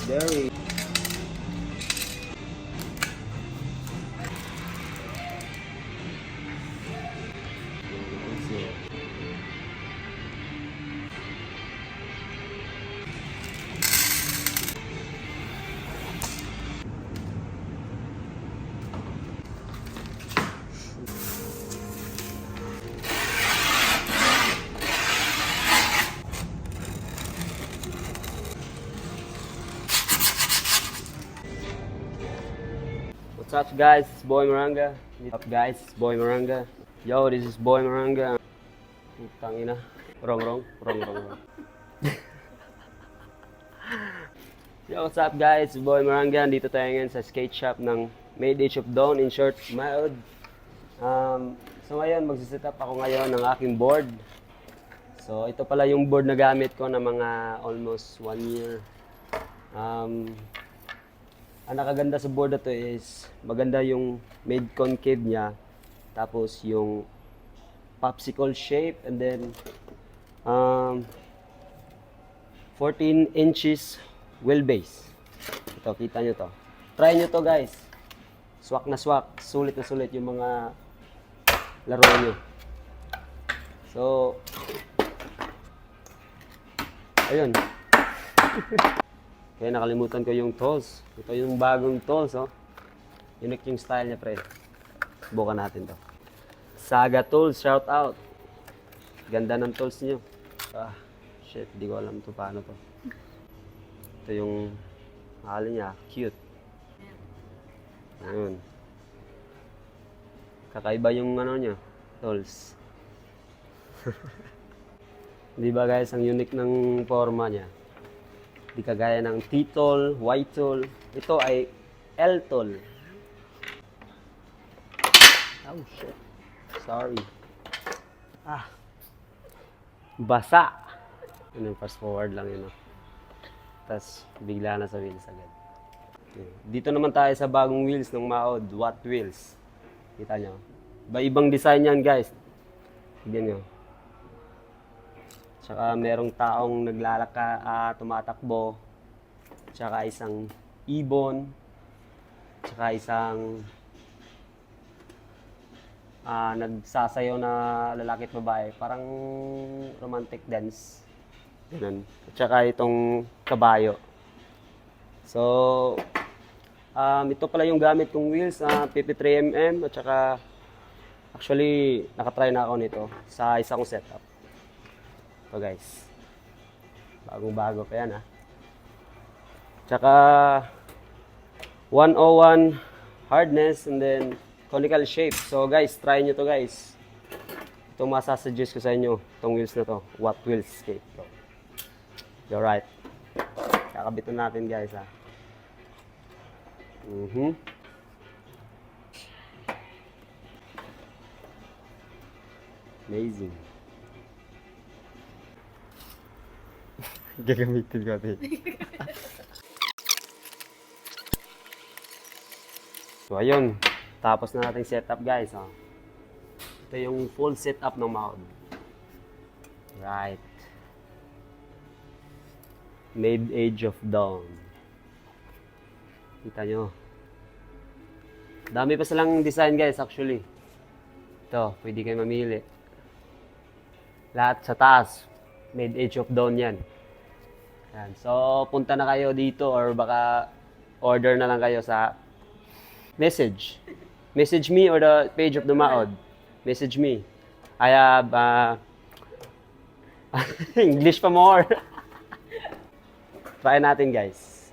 Derry. What's up guys, it's Boy Maranga. What's up guys, it's Boy Maranga. Yo, this is Boy Maranga. Putang ina. Wrong. Yo, what's up guys, it's Boy Maranga. Dito tayo ngayon sa skate shop ng Made Age of Dawn, in short, MAOD. So ngayon, magsiset up ako ngayon ng aking board. So ito pala yung board na gamit ko na mga almost 1 year. Ang nakaganda sa board na to is maganda yung made concave niya, tapos yung popsicle shape, and then 14 inches wheelbase. Ito, kita nyo to. Try nyo to guys. Swak na swak, sulit na sulit yung mga laro nyo. So, ayun. Kaya nakalimutan ko yung tools. Ito yung bagong tools, oh. Unique yung style niya, pre. Subukan natin to. Saga Tools, shout out. Ganda ng tools niyo. Shit, di ko alam to paano to. Ito yung mahal niya, cute. Ayun. Kakaiba yung ano niya, tools. Di ba guys, ang unique ng forma niya. Di kagaya ng T-tool, Y-tool. Ito ay L-tool. Oh shit. Sorry. Basa. Ano, fast forward lang yun. Tapos bigla na sa wheels agad. Okay. Dito naman tayo sa bagong wheels ng MAOD, Watt wheels. Kita nyo. Iba-ibang design yan guys. Tignan nyo. Tsaka merong taong tumatakbo. Tsaka isang ibon. Tsaka isang nagsasayaw na lalaki at babae. Parang romantic dance. Ganun. Tsaka itong kabayo. So, ito pala yung gamit kong wheels. 53mm. At tsaka, actually, nakatry na ako nito sa isang setup. Ito guys, bagong-bago pa yan Tsaka 101 hardness and then conical shape. So guys, try nyo to guys. Ito masasuggest ko sa inyo, itong wheels na to, Watt wheels skate. You're right. Kakabitan natin guys Amazing. Gagamitin ko ito. So ayun, tapos na natin setup guys. Ito yung full setup ng MAOD. Right. Made Age of Dawn. Kita nyo. Dami pa silang design guys actually. Ito, pwede kayo mamili. Lahat sa taas, Made Age of Dawn yan. Yan. So, punta na kayo dito or baka order na lang kayo sa message. Message me or the page of the MAOD. Message me. I have English pa more. Try natin guys.